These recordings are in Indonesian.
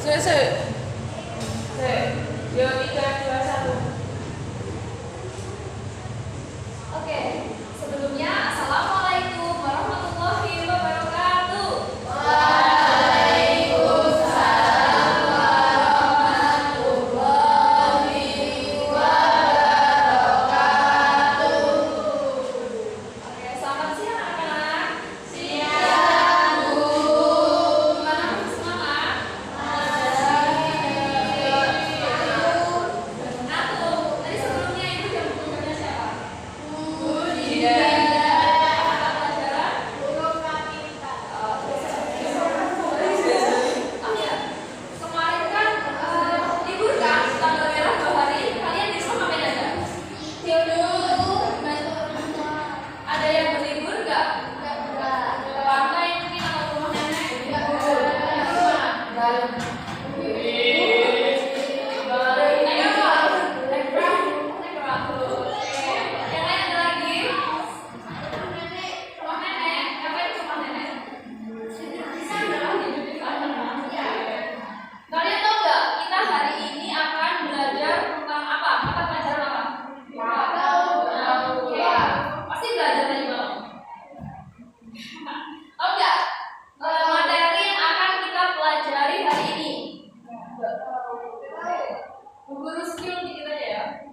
Yo 3, 2, 1. Oke, sebelumnya assalamualaikum warahmatullahi wabarakatuh. Waalaikumsalam warahmatullahi wabarakatuh. Oke, selamat siang anak-anak. Siang, Bu. Gimana semangat? Tadi sebelumnya Ibu yang gurunya siapa? Bu Dinda. Mata pelajaran? Guru Kapita. Oh ya, kemarin kan libur kan, tanggal merah 2 hari. Kalian di rumah ngapain aja? Ada yang berlibur nggak? Ke pantai mungkin atau ke rumah nenek? Ayo Pak, naik perahu. Oke. Yang lain ada lagi? Rumah nenek. Ngapain ke rumah nenek? Kalian tahu nggak kita hari ini akan belajar tentang apa? Mata pelajaran apa? Oke. Pasti belajar tadi malam. Tahu nggak materi yang akan kita pelajari hari ini? Guru skill dikit aja ya.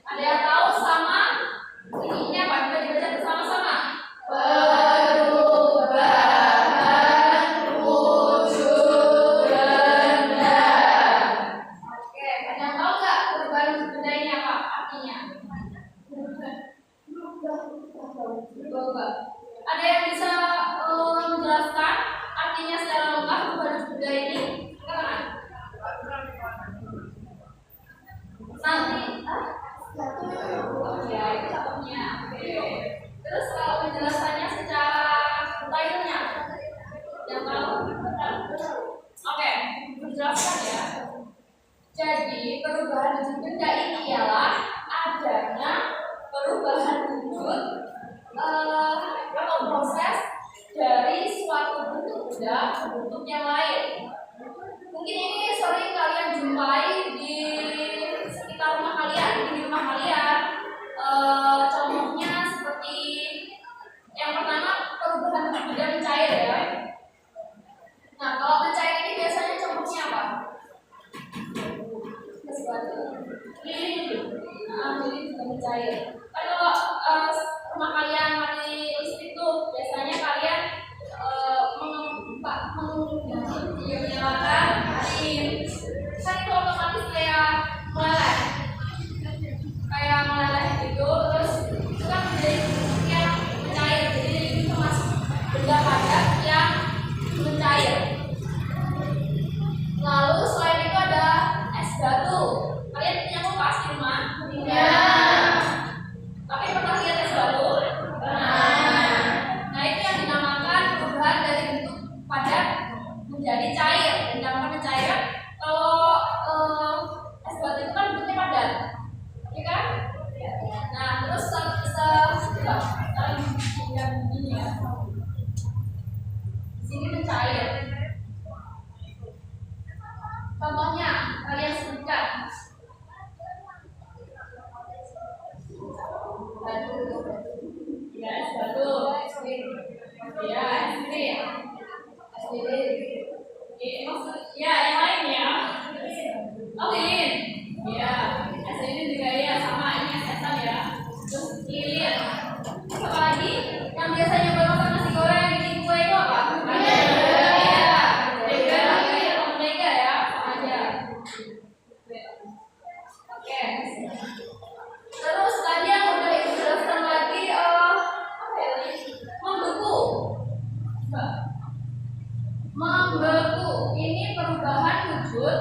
Ada yang tahu sama ini apa? Kita dibaca bersama-sama. Perubahan wujud benda. Oke, ada yang tahu nggak perubahan wujud benda ini apa artinya? Berubah. Ada yang bisa menjelaskan artinya secara lengkap perubahan wujud benda ini? Silakan. Nanti, oh ya itu contohnya. Oke. Terus kalau penjelasannya secara detailnya, yang tahu? Oke, menjelaskan ya. Jadi perubahan wujud benda ini ialah adanya perubahan wujud atau proses dari suatu bentuk benda ke bentuk yang lain. Mungkin ini sering kalian jumpai di sekitar rumah kalian, di rumah kalian. Contohnya seperti yang pertama perubahan wujud benda mencair ya. Nah kalau mencair ini biasanya contohnya apa? Lilin. Lilin juga mencair. Kalau rumah kalian mati listrik tuh biasanya kalian menyalakan lilin. Kan itu otomatis kayak meleleh gitu, terus itu kan menjadi bentuk yang mencair. Jadi itu termasuk benda padat yang mencair. Lalu selain itu ada es batu. Kalian punya kulkas di rumah? Punya. Tapi pernah lihat es batu? Nah itu yang dinamakan perubahan dari bentuk padat menjadi cair. Dinamakan mencair. Kalau es batu itu kan bentuknya padat, ya kan? Nah terus ini ya. Di sini mencair. Contohnya kalian sebutkan. Ya, es batu. Ya, es krim. Ya, yang lain ya. Oh, lilin. Ya, es lilin juga ya sama ini es-esan ya. Terus lilin. Apa lagi? Yang biasanya makan nasi goreng bikin kue itu apa? Mentega ya, sama aja. Oke. Terus tadi yang udah Ibu jelaskan lagi apa ya tadi? Membeku. Membeku ini perubahan wujud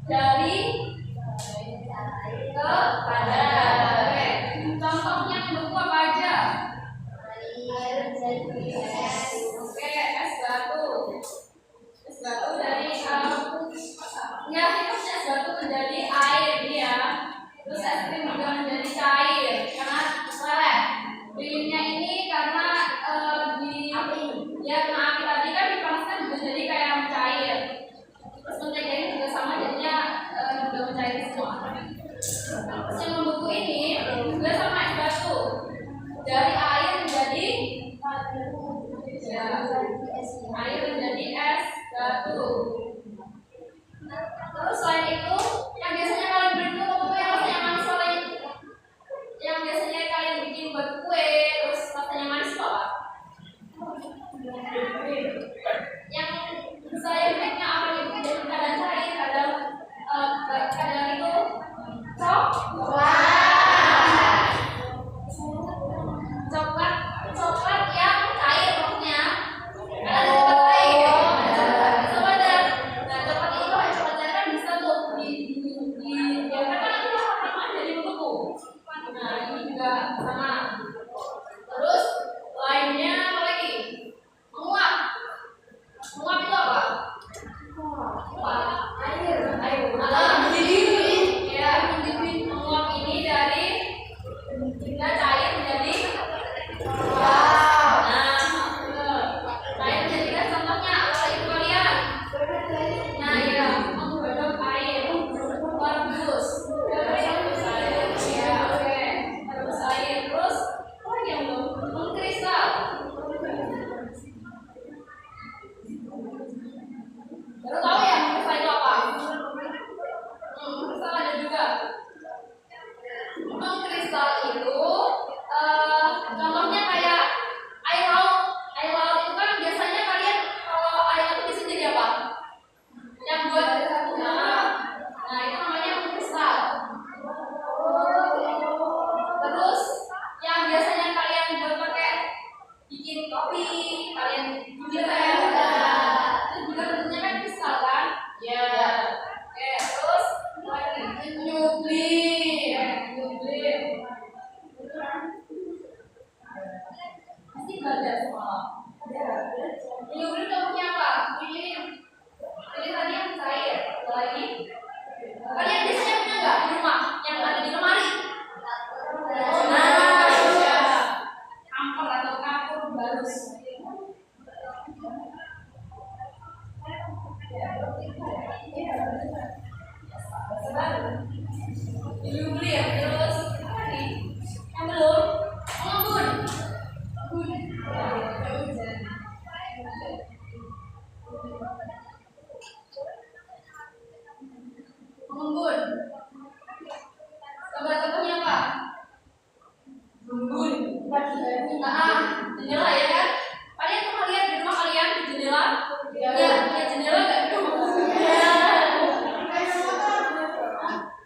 dari ke padat. Oke. Contohnya membeku apa aja? Oke. Ya. Air menjadi es batu. Terus selain itu, yang biasanya kalian beli itu apa yang rasanya manis selain yang biasanya kalian bikin buat kue, terus rasanya manis itu apa? Yang saya bikinnya apa itu jadi kadang cair, kadang itu coklat yang cair maksudnya. Karena ada coklat cair, ada coklat dan nah coklat itu kalau coklat cair kan bisa tuh dibiarkan kan nanti lama-lama jadi membeku. Nah ini juga sama. Terus lainnya apa lagi? Menguap. Menguap itu apa? Air. Mendidih. Ya, mendidih. Menguap ini dari benda cair menjadi nah itu jadikan contohnya kalau itu kalian. Nah ya, menggodok air, merebus. Ya, oke. Merebus air terus apa lagi yang belum? Mengkristal. Baru tahu ya mengkristal itu apa? Mengkristal ada juga. Mengkristal itu contohnya kayak air laut. Air laut itu kan biasanya kalian kalau air laut itu bisa jadi apa? Yang buat nah itu namanya mengkristal. Terus yang biasanya kalian buat pakai bikin kopi, kalian bikin teh, itu juga bentuknya kan kristal kan? Ya. Oke, terus lagi nyublim. Pasti belajar semalam. Nyublim contohnya apa? Ini tadi yang cair. Lagi. Kalian biasanya punya nggak di rumah yang ada di lemari? Nah, ya. Kamper atau kapur barus. Nyublim terus apa nih? Yang belum? Mengembun. Mengembun. Contohnya apa? Mengembun. Jendela ya kan? Kalian pernah lihat di rumah kalian jendela? Ya, lihat jendela nggak?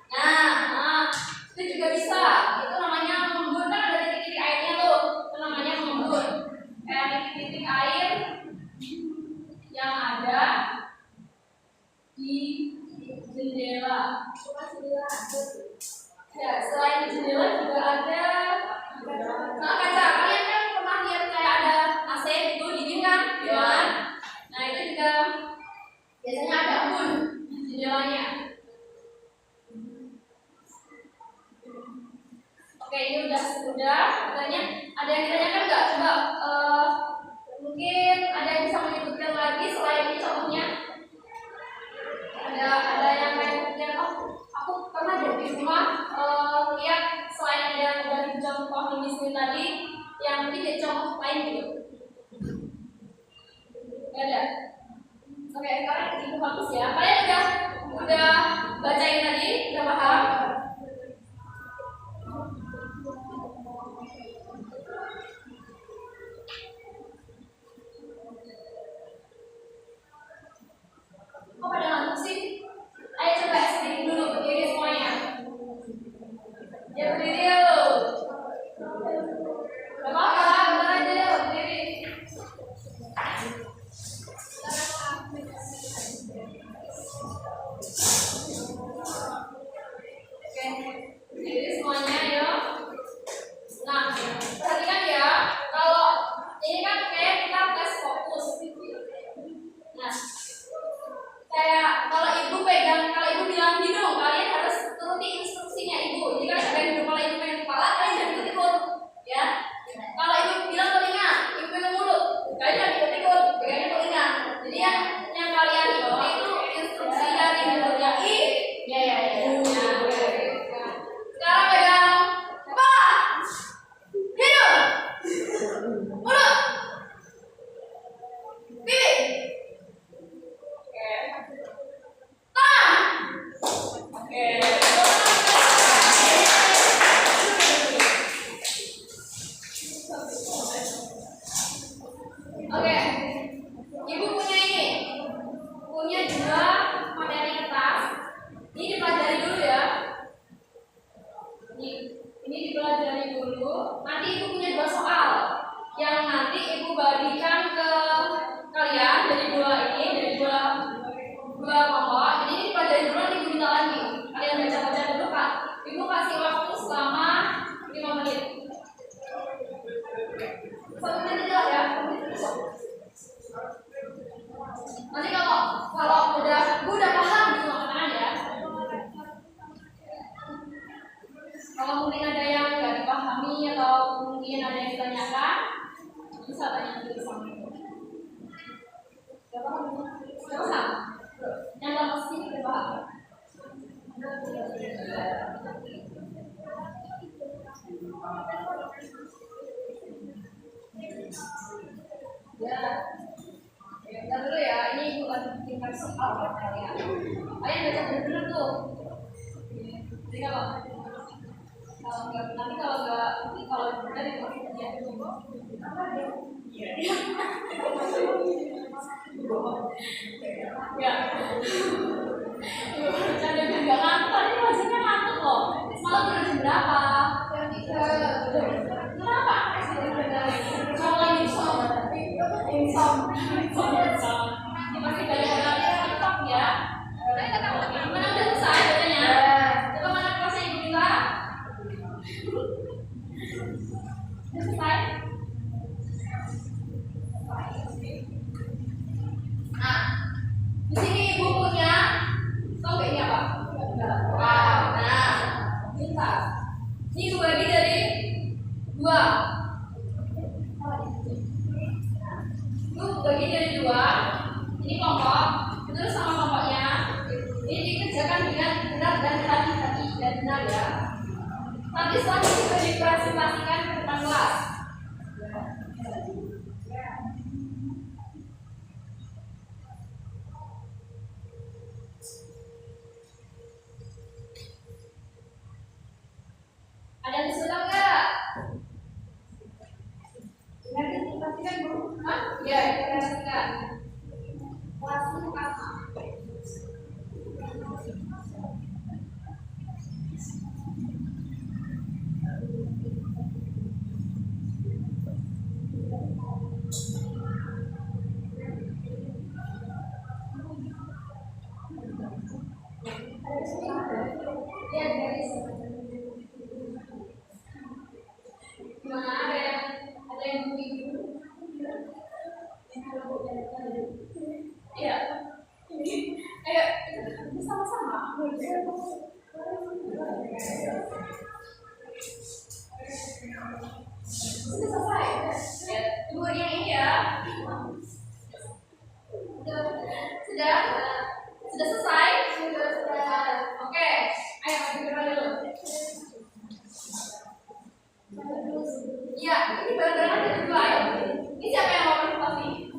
Nah, itu juga bisa. Itu namanya mengembun kan ada titik-titik airnya tuh. Itu namanya mengembun. Kayak titik-titik air yang ada di jendela. Ya, selain di jendela juga ada kaca. Kalian kan pernah lihat kayak ada AC itu dingin kan? Ya. Nah itu juga biasanya ada embun di jendelanya. Oke, ini udah. Katanya ada yang ditanyakan nggak? Coba mungkin ada yang bisa menyebutkan lagi selain ini contohnya. Ada yang kayak aku pernah di rumah lihat selain ada yang dari contoh ini sini tadi yang mungkin jadi contoh lain gitu. Gak ada. Oke, sekarang itu bagus ya. Kalian udah bacain tadi, udah paham? Kok pada ngantuk sih? Ayo coba sedikit dulu berdiri semuanya. Ya berdiri yuk. Gak apa-apa, bentar aja yuk berdiri. Oke. Oke, ibu punya ini, punya dua materi kertas. Ini dipelajari dulu ya. Ini dipelajari dulu. Nanti ibu punya dua soal yang nanti ibu bagikan ke kalian dari dua ini, dari dua kelompok. Jadi ini dipelajari dulu, nanti ibu minta lagi. Kalian baca-baca dulu Kak. Ibu kasih waktu selama 5 menit. 1 menit aja ya. Nanti kalau udah paham gitu makanan ya. Kalau mungkin ada yang nggak dipahami atau mungkin ada yang ditanyakan, bisa tanya dulu sama ibu. Sudah paham? Sudah paham? Yang nggak pasti sudah paham. Ya dulu ya, ini ibu lagi bikin soal buat kalian. Ayo baca bener-bener tuh. Jadi kalau nggak, nanti kalau benar itu ya. Ya. Bercanda juga ngantuk, tadi wajahnya ngantuk loh. Malam udah jam berapa? Kenapa? Kalau insomnia. Masih banyak orang yang TikTok ya. Mana udah selesai bacanya? Coba mana kelasnya ibu kita? Udah selesai? Nah, di sini ibu punya, tahu nggak ini apa? Wow. Nah, pintar. Ini ibu bagi dari 2. Bagi dari 2, ini kelompok, terus sama kelompoknya ini dikerjakan dengan benar dan hati-hati dan benar ya. Nanti selanjutnya juga dipresentasikan ke depan kelas. Ada yang kesulitan nggak? Nanti dipastikan Bu. Hah? Ya, dipastikan. Kelasnya apa? Ya, dari gimana ada yang bingung? Iya. Ayo, sama-sama. Sudah selesai. Ya, ibu yang ini ya. Sudah selesai. Oke, ayo kita dulu. Iya, ini barang-barang ada dua ya. Ini siapa yang mau presentasi?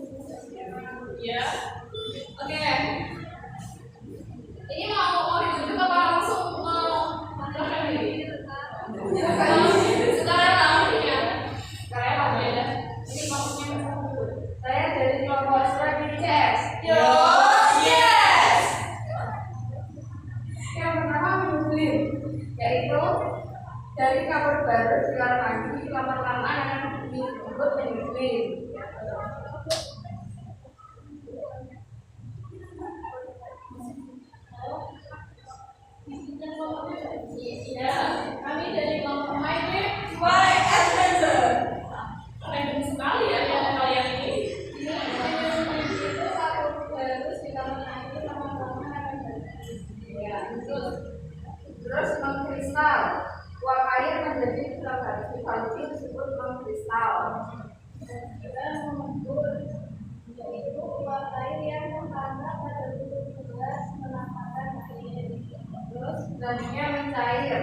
Iya. Oke. Ini mau ditunjuk apa langsung menerapkan diri? Sekarang langsung ya. Sekarang apa ya? Ini maksudnya saya dari kelompok strategi CS. Yo, yes. Yang pertama menyusun, yaitu dari kamar baru sekarang lagi kamar lama yang disebut menyusun. Ya, kami dari kelompok MyDear Adventure. Random sekali ya kalian ini. Itu satu terus kita menangi sama-sama. Ya, terus mengkristal. Uap air menjadi salah satu disebut mengkristal. Kita membentuk yaitu uap air yang menghangat pada tubuh menampakkan air. Terus selanjutnya mencair.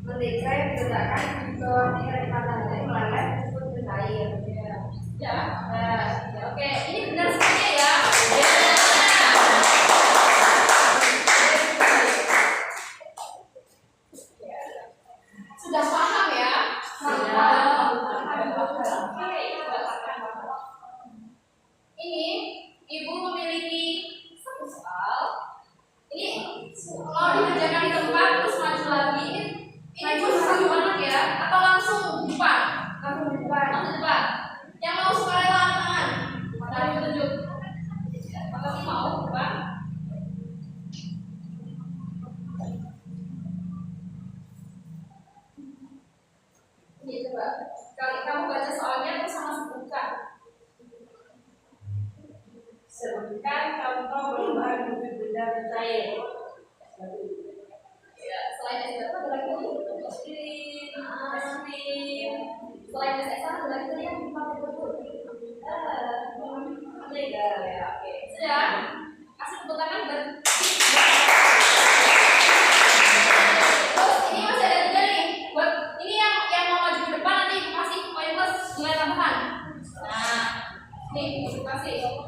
Ketika diletakkan di bawah tirai matahari meleleh disebut mencair. Ya, oke, ini benar sekali ya. Sudah paham ya? Sebutkan contoh perubahan wujud benda cair. Ya, selain es batu ada lagi es krim. Selain es ada lagi yang dipakai betul. Legal ya, oke. Sudah. Kasih tepuk tangan dan terus ini masih ada juga nih. Buat ini yang mau maju ke depan nanti kasih poin plus nilai tambahan. Nah, nih kasih.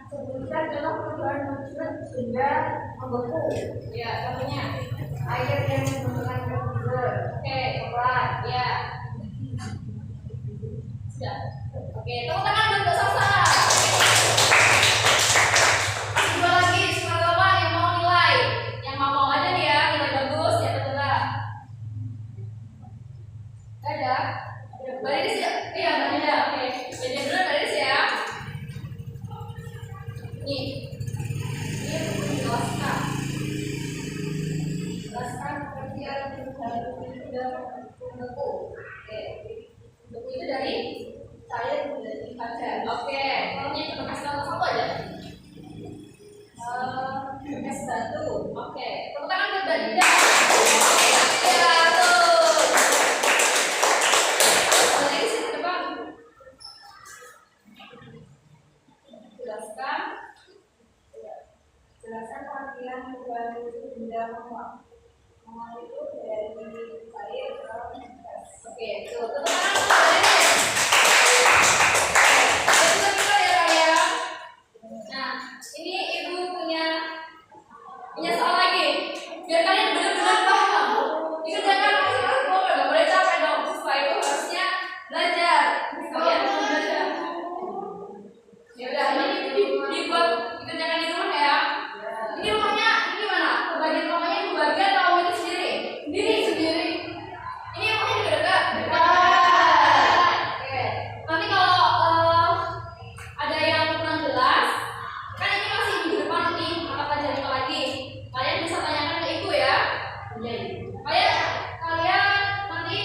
Sebutkan contoh perubahan wujud benda membeku. Ya, contohnya Air yang menggunakan komputer. oke, coklat, ya. Sudah. Oke, tepuk tangan buat Mbak Sasa. Dua lagi, surat kawan yang mau nilai. Yang mau aja nih ya, nilai bagus, ya betul lah. Ada? Mbak Riris ya? Iya, Mbak Nida, oke. Beda dulu Mbak Riris ya. Nih. Ini jelaskan. Jelaskan pengertian perubahan benda membeku. Oke. Membeku itu dari cair menjadi padat. Oke. Kalau ini kita kasih contoh satu aja. Es batu. Oke. Tepuk tangan buat Mbak Dinda. Ya, tuh. Mbak Riris di depan. Jelaskan. Jelaskan pengertian perubahan wujud benda menguap. Menguap itu dari cair ke gas. Oke, tuh. Tepuk tangan buat Mbak Riris. Betul ya, Raya. Nah, ini ibu punya soal lagi. Biar kalian benar-benar paham. Dikerjakan masih aku nggak boleh capek dong. Setelah itu harusnya belajar. Kalian harus belajar. Ya udah, ini dibuat dikerjakan di rumah ya. Ini rumahnya ini gimana? Bagian rumahnya itu bagian atau itu sendiri? Sendiri. Ini rumahnya juga dekat. Oke. Nanti kalau ada yang kurang jelas, kan ini masih di depan nih, mata pelajaran lagi. Kalian bisa tanyakan ke ibu ya. Kalian nanti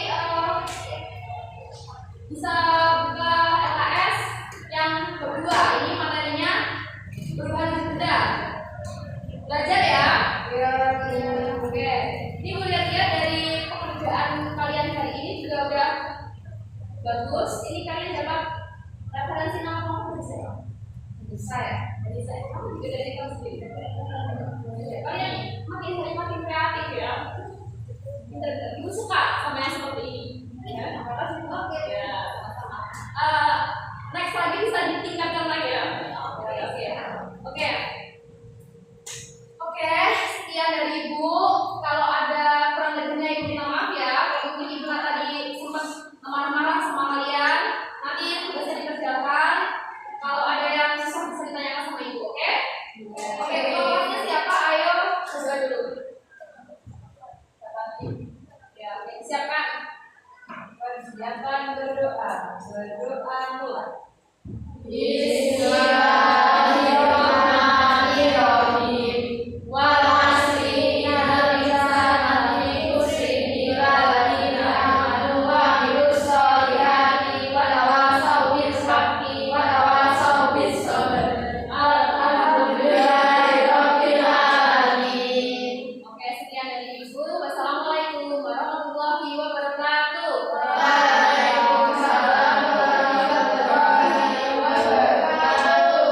bisa buka LKS yang kedua. Ini materinya perubahan benda. Belajar ya. Oke. Ini Bu lihat-lihat dari pekerjaan kalian hari ini juga udah bagus. Ini kalian dapat referensi nama bisa ya? Bisa ya? Bisa. Kamu juga dari kamu sendiri. Kalian makin hari makin kreatif ya. Ibu suka sama yang seperti ini. Ya, oke. Ya, sama-sama. Next lagi bisa ditingkatkan lagi ya. Oke. Oke, sekian dari Ibu. Kalau ada kurang lebihnya Ibu minta maaf ya. Kalau mungkin Ibu tadi sempat marah-marah sama kalian, nanti bisa dikerjakan. Kalau ada yang susah bisa ditanyakan sama Ibu, oke? Oke, kelompoknya siapa? Ayo coba dulu. Ya, oke, siapkan. Persiapan berdoa. Berdoa mulai. Bismillahirrahmanirrahim. Wal asri innal insana lafi khusrin illa alladziina aamanu wa 'amilus sholihati wa tawassaw bil haqqi wa tawassaw bis sabr. Alhamdulillahi rabbil alamin. Oke, sekian dari Ibu. Wassalamualaikum warahmatullahi wabarakatuh. Waalaikumsalam warahmatullahi wabarakatuh.